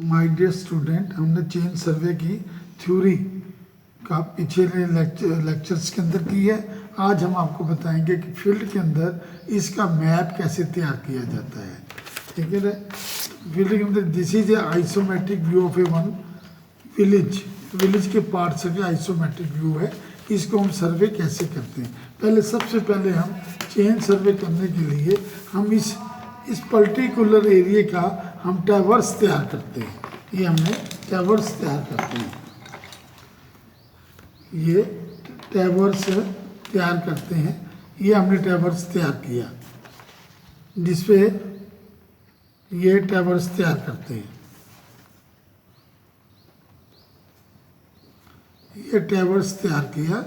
My dear student, हमने chain survey की theory का पिछले लेक्चर्स के अंदर की है। आज हम आपको बताएंगे कि फील्ड के अंदर इसका मैप कैसे तैयार किया जाता है। ठीक है ना। फील्ड के अंदर this is a isometric view of A one village के पार्ट्स का आइसोमेट्रिक व्यू है। इसको हम सर्वे कैसे करते हैं। सबसे पहले हम चेन सर्वे करने के लिए हम इस पर्टिकुलर एरिया का हम ट्रैवर्स तैयार करते हैं। ये हमने ट्रैवर्स तैयार करते हैं, ये ट्रैवर्स तैयार करते हैं। ये हमने ट्रैवर्स तैयार किया, जिसपे ये ट्रैवर्स तैयार करते हैं। ये ट्रैवर्स तैयार किया,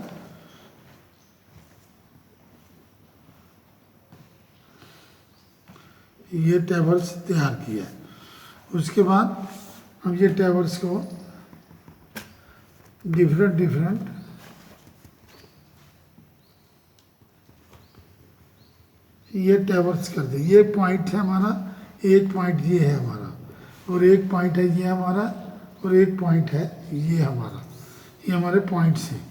ये ट्रैवर्स तैयार किया। उसके बाद हम ये ट्रैवर्स को डिफरेंट ये ट्रैवर्स कर दे। ये पॉइंट है हमारा, एक पॉइंट ये है हमारा, और एक पॉइंट है ये हमारा, और एक पॉइंट है ये हमारा। ये हमारे पॉइंट्स हैं।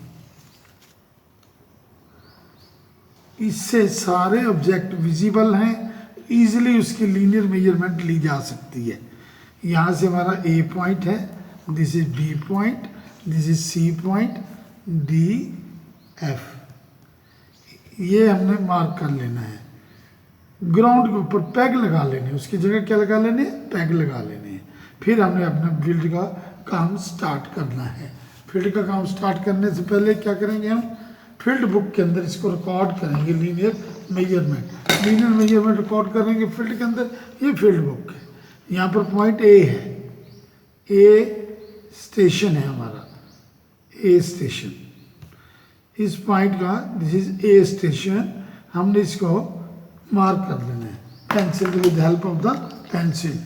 इससे सारे ऑब्जेक्ट विजिबल हैं, इजीली उसकी लीनियर मेजरमेंट ली जा सकती है। यहाँ से हमारा ए पॉइंट है, this is B point, this is C point, D F. ये हमने मार्क कर लेना है। ग्राउंड के ऊपर पैग लगा लेने, उसकी जगह क्या लगा लेने, पैग लगा लेने हैं। फिर हमने अपना फील्ड का काम स्टार्ट करना है। फील्ड का काम स्टार्ट करने से पहले क्या करेंगे, हम फील्ड बुक के अंदर इसको रिकॉर्ड करेंगे। लीनियर मेजरमेंट रिकॉर्ड करेंगे फील्ड के अंदर। ये फील्ड बुक है। यहाँ पर पॉइंट ए है, ए स्टेशन है हमारा, ए स्टेशन। इस पॉइंट का दिस इज ए स्टेशन। हमने इसको मार्क कर लेना है pencil with help of the pencil.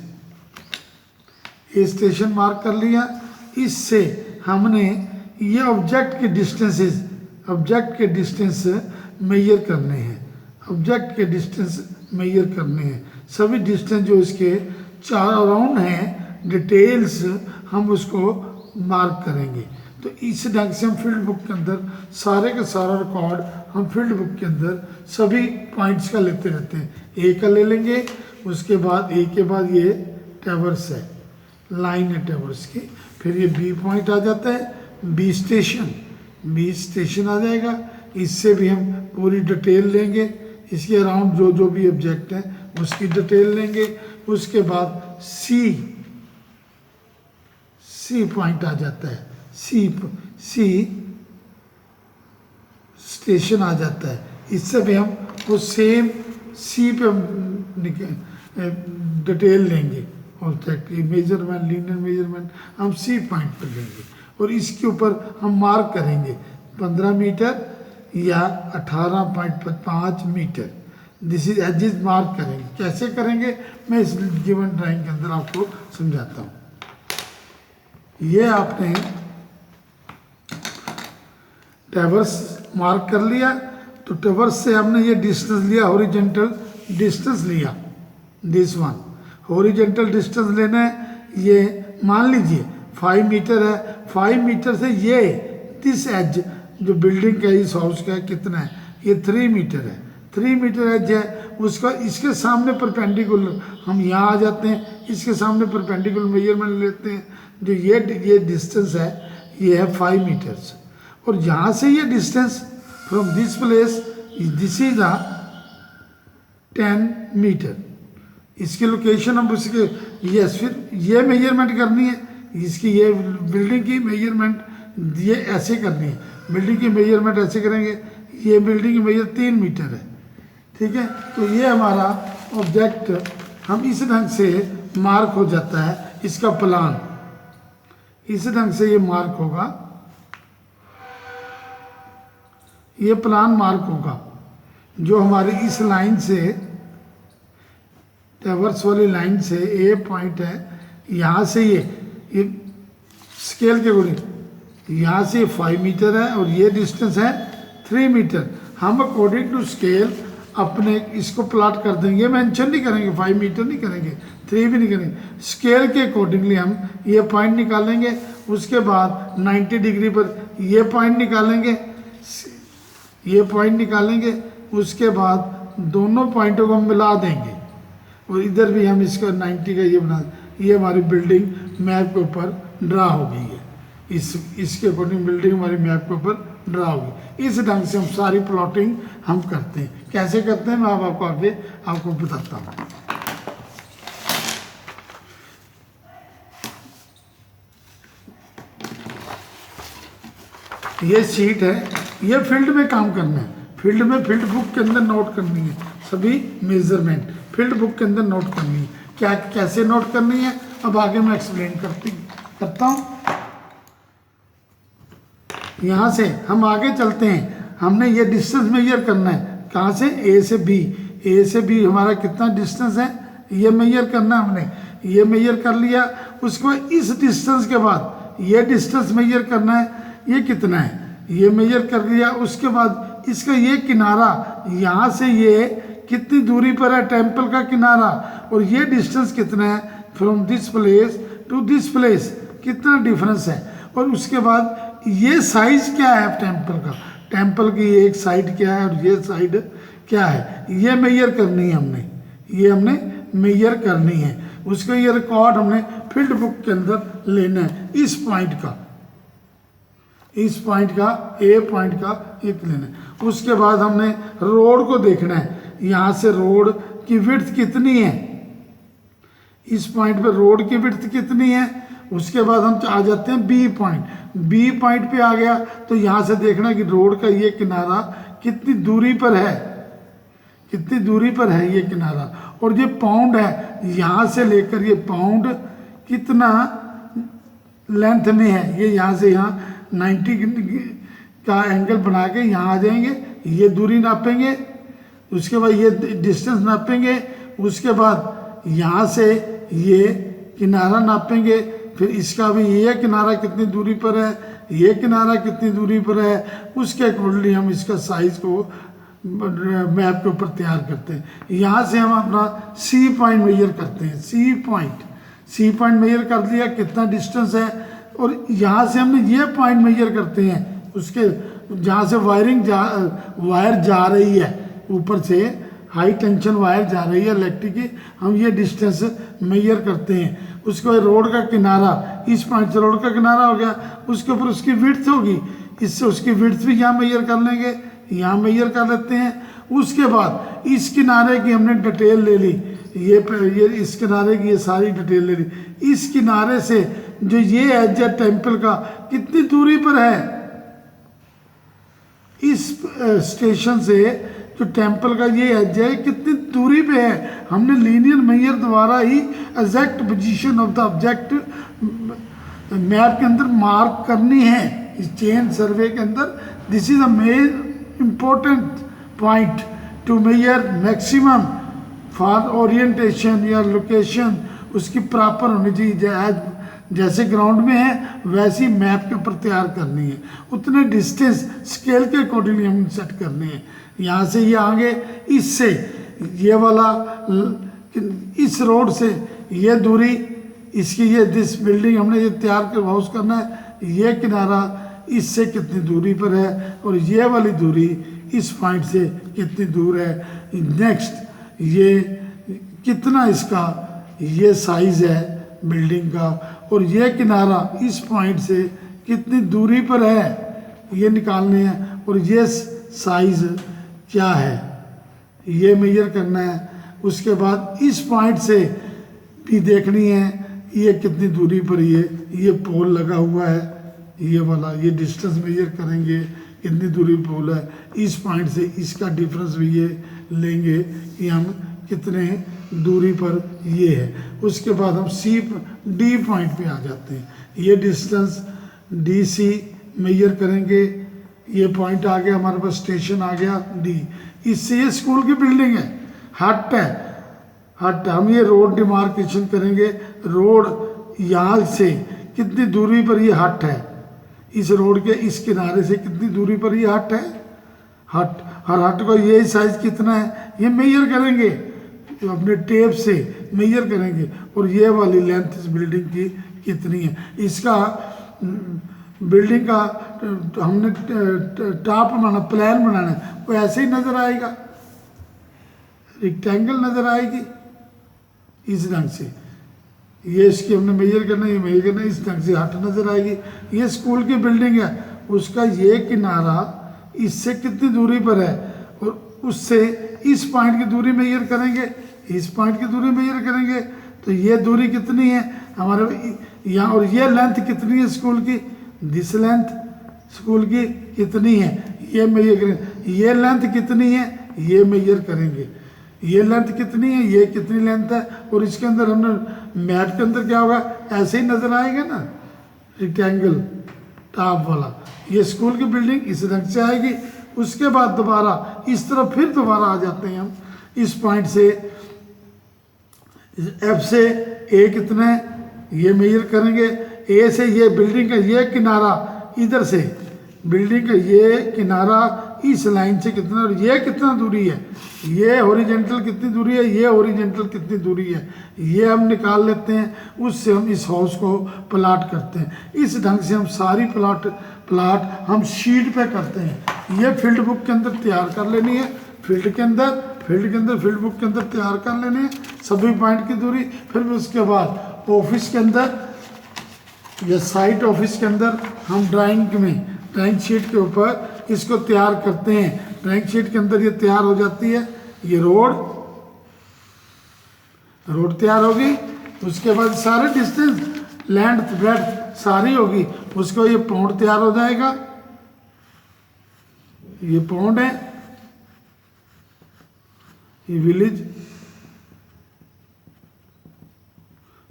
A station mark कर लिया। इससे हमने ये ऑब्जेक्ट के डिस्टेंस मेजर करने हैं। ऑब्जेक्ट के डिस्टेंस मेजर करने हैं। सभी डिस्टेंस जो इसके चार अराउंड हैं, डिटेल्स हम उसको मार्क करेंगे। तो इस ढंग से हम फील्ड बुक के अंदर सारे का सारा रिकॉर्ड हम फील्ड बुक के अंदर सभी पॉइंट्स का लेते रहते हैं। ए का ले लेंगे, उसके बाद ए के बाद ये ट्रैवर्स है, लाइन है ट्रैवर्स की। फिर ये बी पॉइंट आ जाता है, बी स्टेशन आ जाएगा। इससे भी हम पूरी डिटेल लेंगे, इसके अराउंड जो भी ऑब्जेक्ट है उसकी डिटेल लेंगे। उसके बाद सी पॉइंट आ जाता है, सी स्टेशन आ जाता है। इससे भी हम वो सेम सी पे डिटेल लेंगे। ऑब्जेक्ट की मेजरमेंट, लीनियर मेजरमेंट हम सी पॉइंट पर लेंगे, और इसके ऊपर हम मार्क करेंगे 15 मीटर या 18.5 metre. This is edges mark करेंगे। कैसे करेंगे मैं इस गिवन ड्राइंग के अंदर आपको समझाता हूँ। ये आपने ट्रैवर्स मार्क कर लिया, तो ट्रैवर्स से हमने ये डिस्टेंस लिया, हॉरिजॉन्टल डिस्टेंस लिया। दिस वन हॉरिजॉन्टल डिस्टेंस लेना है। ये मान लीजिए 5 मीटर है। 5 मीटर से ये दिस एज जो बिल्डिंग का इस हाउस का कितना है, ये 3 मीटर है। 3 मीटर एज है उसका। इसके सामने परपेंडिकुलर हम यहाँ आ जाते हैं, इसके सामने परपेंडिकुलर मेजरमेंट लेते हैं। जो ये डिस्टेंस है ये है 5 मीटर्स, और यहाँ से ये distance from this place this is 10 metre. इसकी लोकेशन हम उसके फिर ये मेजरमेंट करनी है। इसकी ये बिल्डिंग की मेजरमेंट ये ऐसे करनी है। बिल्डिंग की मेजरमेंट ऐसे करेंगे। ये बिल्डिंग की मेजर 3 मीटर है। ठीक है। तो ये हमारा ऑब्जेक्ट हम इस ढंग से मार्क हो जाता है। इसका प्लान इस ढंग से ये मार्क होगा, ये प्लान मार्क होगा। जो हमारी इस लाइन से, ट्रैवर्स वाली लाइन से ए पॉइंट है, यहाँ से ये स्केल के अकॉर्डिंग यहाँ से 5 मीटर है, और ये डिस्टेंस है 3 मीटर। हम अकॉर्डिंग टू स्केल अपने इसको प्लाट कर देंगे। मेंशन नहीं करेंगे, 5 मीटर नहीं करेंगे, 3 भी निकालेंगे। स्केल के अकॉर्डिंगली हम ये पॉइंट निकालेंगे, उसके बाद 90 डिग्री पर ये पॉइंट निकालेंगे, ये पॉइंट निकालेंगे, उसके बाद दोनों पॉइंटों को हम मिला देंगे और इधर भी हम इसका 90 का ये बना, ये हमारी बिल्डिंग मैप के ऊपर ड्रा हो गई है। इसके अकॉर्डिंग बिल्डिंग हमारी मैप के ऊपर ड्रा होगी। इस ढंग से हम सारी प्लॉटिंग हम करते हैं। कैसे करते हैं मैं अब आपको आगे आपको बताता हूँ। ये शीट है, ये फील्ड में काम करना है। फील्ड में फील्ड बुक के अंदर नोट करनी है सभी मेजरमेंट, फील्ड बुक के अंदर नोट करनी है। क्या कैसे नोट करनी है अब आगे मैं एक्सप्लेन करता हूँ। यहाँ से हम आगे चलते हैं। हमने ये डिस्टेंस मेजर करना है, कहाँ से, ए से बी। ए से बी हमारा कितना डिस्टेंस है ये मेजर करना है। हमने ये मेजर कर लिया, उसको इस डिस्टेंस के बाद ये डिस्टेंस मेजर करना है, ये कितना है ये मेजर कर लिया। उसके बाद इसका ये किनारा यहाँ से ये कितनी दूरी पर है, टेम्पल का किनारा, और ये डिस्टेंस कितना है from this place to this place, कितना डिफरेंस है। और उसके बाद ये साइज क्या है टेम्पल का, टेम्पल की एक साइड क्या है और ये साइड क्या है, ये मेजर करनी है हमने, ये हमने मेजर करनी है। उसका ये रिकॉर्ड हमने फील्ड बुक के अंदर लेना है। इस पॉइंट का, इस पॉइंट का, ए पॉइंट का एक लेना है। उसके बाद हमने रोड को देखना है, यहाँ से रोड की विड्थ कितनी है, इस पॉइंट पे रोड की विड्थ कितनी है। उसके बाद हम आ जाते हैं बी पॉइंट। बी पॉइंट पे आ गया तो यहाँ से देखना कि रोड का ये किनारा कितनी दूरी पर है, कितनी दूरी पर है ये किनारा। और ये पाउंड है, यहाँ से लेकर ये पाउंड कितना लेंथ में है, ये यहाँ से यहाँ 90 का एंगल बना के यहाँ आ जाएंगे, ये दूरी नापेंगे। उसके बाद ये डिस्टेंस नापेंगे। उसके बाद यहाँ से ये किनारा नापेंगे, फिर इसका भी ये किनारा कितनी दूरी पर है, ये किनारा कितनी दूरी पर है। उसके अकॉर्डिंगली हम इसका साइज को मैप के ऊपर तैयार करते हैं। यहाँ से हम अपना सी पॉइंट मेजर करते हैं। सी पॉइंट मेजर कर लिया कितना डिस्टेंस है, और यहाँ से हमने ये पॉइंट मेजर करते हैं उसके जहाँ से वायर जा रही है, ऊपर से हाई टेंशन वायर जा रही है इलेक्ट्रिक की, हम ये डिस्टेंस मेजर करते हैं। उसके बाद रोड का किनारा, इस पॉइंट से रोड का किनारा हो गया, उसके ऊपर उसकी विड्थ होगी, इससे उसकी विड्थ भी यहाँ मेजर कर लेंगे, यहाँ मेजर कर लेते हैं। उसके बाद इस किनारे की हमने डिटेल ले ली, ये इस किनारे की ये सारी डिटेल ले ली। इस किनारे से जो ये एज है टेम्पल का कितनी दूरी पर है, इस स्टेशन से जो टेम्पल का ये एज है कितनी दूरी पे है। हमने लीनियर मेजर द्वारा ही exact position of the object map के अंदर मार्क करनी है इस चेन सर्वे के अंदर। This is a main important point to measure maximum for orientation या लोकेशन उसकी प्रॉपर होनी चाहिए। जैसे ग्राउंड में है वैसी मैप के ऊपर तैयार करनी है, उतने डिस्टेंस स्केल के अकॉर्डिंगली हम सेट करने हैं। यहाँ से ये आगे, इससे ये वाला, इस रोड से ये दूरी, इसकी ये दिस बिल्डिंग हमने ये तैयार कर हाउस करना है, ये किनारा इससे कितनी दूरी पर है और ये वाली दूरी इस पॉइंट से कितनी दूर है। नेक्स्ट ये कितना इसका ये साइज है बिल्डिंग का, और ये किनारा इस पॉइंट से कितनी दूरी पर है ये निकालने हैं, और ये साइज क्या है ये मेजर करना है। उसके बाद इस पॉइंट से भी देखनी है ये कितनी दूरी पर ये पोल लगा हुआ है, ये वाला ये डिस्टेंस मेजर करेंगे कितनी दूरी पोल है। इस पॉइंट से इसका डिफरेंस भी ये लेंगे कि हम कितने दूरी पर ये है। उसके बाद हम डी पॉइंट पे आ जाते हैं। ये डिस्टेंस DC मेजर करेंगे, ये पॉइंट आ गया हमारे पास, स्टेशन आ गया D। इससे ये स्कूल की बिल्डिंग है, हट है, हट हम ये रोड डिमार्केशन करेंगे। रोड यहाँ से कितनी दूरी पर ये हट है, इस रोड के इस किनारे से कितनी दूरी पर ये हट है, हट हर हट का ये साइज कितना है ये मेजर करेंगे तो अपने टेप से मेजर करेंगे और ये वाली लेंथ इस बिल्डिंग की कितनी है। इसका बिल्डिंग का हमने टॉप बनाना, प्लान बनाना है, वो ऐसे ही नज़र आएगा, रेक्टेंगल नज़र आएगी इस ढंग से। ये इसकी हमने मेजर करना है, ये मेजर करना है, इस ढंग से हट नज़र आएगी। ये स्कूल की बिल्डिंग है, उसका ये किनारा इससे कितनी दूरी पर है और उससे इस पॉइंट की दूरी मेजर करेंगे, इस पॉइंट की दूरी मेजर करेंगे, तो ये दूरी कितनी है हमारे यहाँ, और ये लेंथ कितनी है स्कूल की, दिस लेंथ स्कूल की कितनी है, ये मेजर करेंगे। ये लेंथ कितनी है ये मेजर करेंगे, ये लेंथ कितनी है, ये कितनी लेंथ है, और इसके अंदर हमने मैट के अंदर क्या होगा, ऐसे ही नज़र आएगा ना रेक्टेंगल टॉप वाला। ये स्कूल की बिल्डिंग इस रंग से आएगी। उसके बाद दोबारा इस तरफ फिर दोबारा आ जाते हैं हम, इस पॉइंट से एफ से ए कितना है ये मेजर करेंगे। ए से ये बिल्डिंग का ये किनारा, इधर से बिल्डिंग का ये किनारा इस लाइन से कितना, और ये कितना दूरी है, ये हॉरिजॉन्टल कितनी दूरी है, ये हॉरिजॉन्टल कितनी दूरी है, ये हम निकाल लेते हैं। उससे हम इस हाउस को प्लाट करते हैं। इस ढंग से हम सारी प्लाट हम शीट पे करते हैं। ये फील्ड बुक के अंदर तैयार कर लेनी है, फील्ड के अंदर फील्ड बुक के अंदर तैयार कर लेनी है सभी पॉइंट की दूरी। फिर उसके बाद ऑफिस के अंदर या साइट ऑफिस के अंदर हम ड्राइंग शीट के ऊपर इसको तैयार करते हैं। ड्राइंग शीट के अंदर ये तैयार हो जाती है, ये रोड तैयार होगी। उसके बाद सारे डिस्टेंस लेंथ ब्रेड्थ सारी होगी, उसको ये पॉइंट तैयार हो जाएगा। ये पॉइंट है, ये विलेज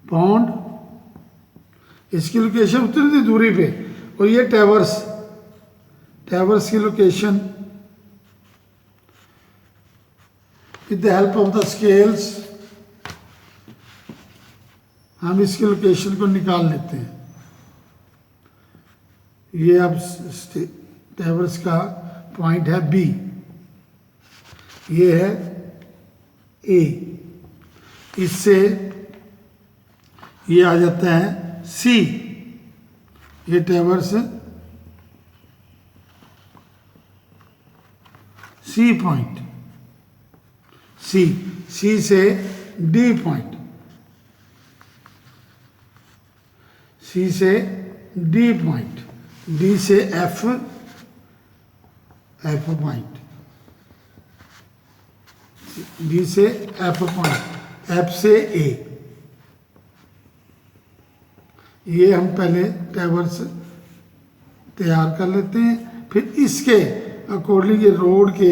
पॉन्ड, इसकी लोकेशन उतनी दूरी पे, और ये टावर्स की location with the help of the scales हम इसकी लोकेशन को निकाल लेते हैं। ये अब टावर्स का पॉइंट है बी, ये है ए, इससे ये आ जाता है सी, ये टावर्स सी पॉइंट, सी से डी पॉइंट, सी से डी पॉइंट, डी से एफ पॉइंट, डी से एफ पॉइंट, एफ से ए। ये हम पहले टावर्स तैयार कर लेते हैं। फिर इसके अकॉर्डिंग ये रोड के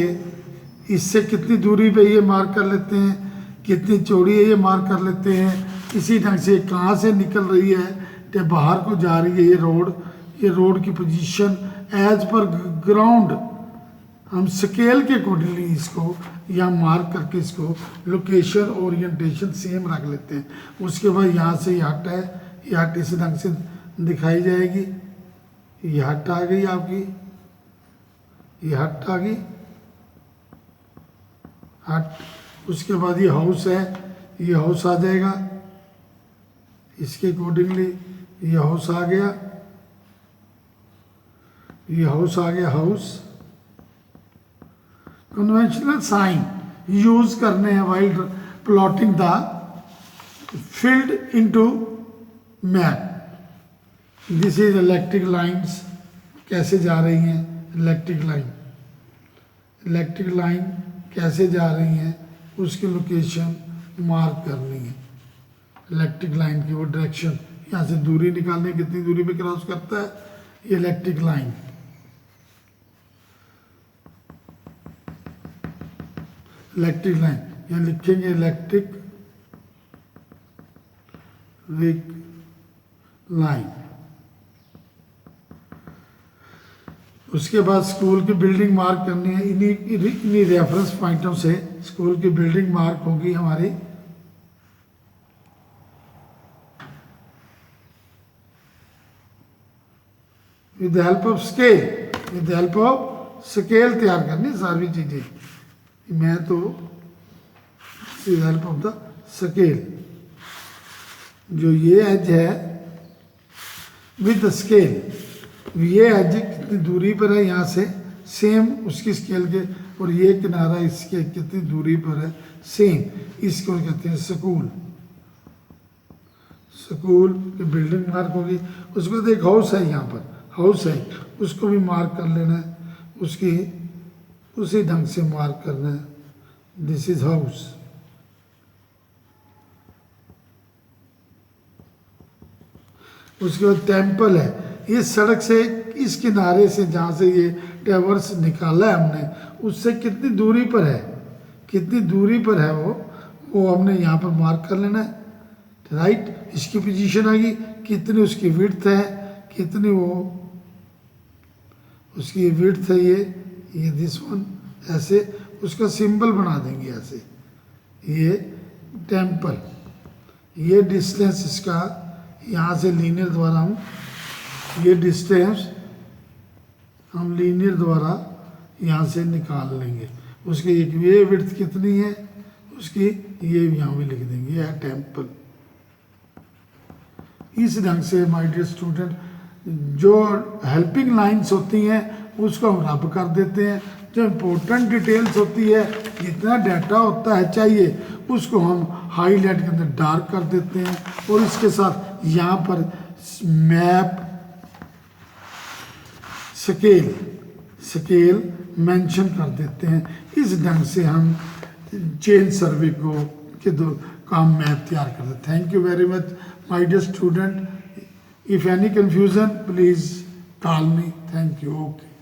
इससे कितनी दूरी पे ये मार्क कर लेते हैं, कितनी चौड़ी है ये मार्क कर लेते हैं। इसी ढंग से कहाँ से निकल रही है, तो बाहर को जा रही है ये रोड की पोजीशन एज पर ग्राउंड हम स्केल के अकॉर्डिंगली इसको यहाँ मार्क करके इसको लोकेशन ओरिएंटेशन सेम रख लेते हैं। उसके बाद यहाँ से ये हट है, ये हट इस ढंग से दिखाई जाएगी। ये हट आ गई आपकी, ये हट आ गई हट। उसके बाद ये हाउस है, ये हाउस आ जाएगा इसके अकॉर्डिंगली, ये हाउस आ गया, ये हाउस आ गया हाउस। कन्वेंशनल साइन यूज करने हैं while plotting the field into map. This is electric lines, कैसे जा रही हैं इलेक्ट्रिक लाइन कैसे जा रही हैं उसकी लोकेशन मार्क करनी है। इलेक्ट्रिक लाइन की वो डायरेक्शन, यहाँ से दूरी निकालने कितनी दूरी पे क्रॉस करता है ये इलेक्ट्रिक लाइन। यहाँ लिखेंगे इलेक्ट्रिक लाइन। उसके बाद स्कूल की बिल्डिंग मार्क करनी है। इन्हीं रेफरेंस पॉइंटों से स्कूल की बिल्डिंग मार्क होगी हमारी। With the help of scale तैयार करनी सारी चीजें। मैं तो with the help of the scale, जो ये एज है विद स्केल, ये एज कितनी दूरी पर है यहाँ से, सेम उसकी स्केल के, और ये किनारा इसके कितनी दूरी पर है, सेम, इसको कहते हैं स्कूल। स्कूल की बिल्डिंग मार्क होगी, उसके बाद एक हाउस है यहाँ पर, हाउस है, उसको भी मार्क कर लेना है, उसकी उसी ढंग से मार्क करना है, दिस इज हाउस। उसके बाद टेम्पल है, इस सड़क से, इस किनारे से जहाँ से ये ट्रैवर्स निकाला है हमने, उससे कितनी दूरी पर है, कितनी दूरी पर है वो हमने यहाँ पर मार्क कर लेना है, राइट। इसकी पोजीशन आएगी, कितनी उसकी विड्थ है, कितनी वो उसकी विड्थ है, ये दिस वन, ऐसे उसका सिंबल बना देंगे ऐसे, ये टेम्पल, ये डिस्टेंस इसका यहाँ से लीनियर द्वारा हम, ये डिस्टेंस हम लीनियर द्वारा यहाँ से निकाल लेंगे। उसकी ये विड्थ कितनी है उसकी, ये यहाँ भी लिख देंगे, यह टेम्पल। इस ढंग से माय डियर स्टूडेंट, जो हेल्पिंग लाइंस होती हैं उसको हम रब कर देते हैं, जो इम्पोर्टेंट डिटेल्स होती है, जितना डाटा होता है चाहिए, उसको हम हाईलाइट के अंदर डार्क कर देते हैं, और इसके साथ यहाँ पर मैप, स्केल मेंशन कर देते हैं। इस ढंग से हम चेन सर्वे को के दो काम मैप तैयार करते हैं। Thank you very much my dear student, if any confusion please call me, thank you, okay.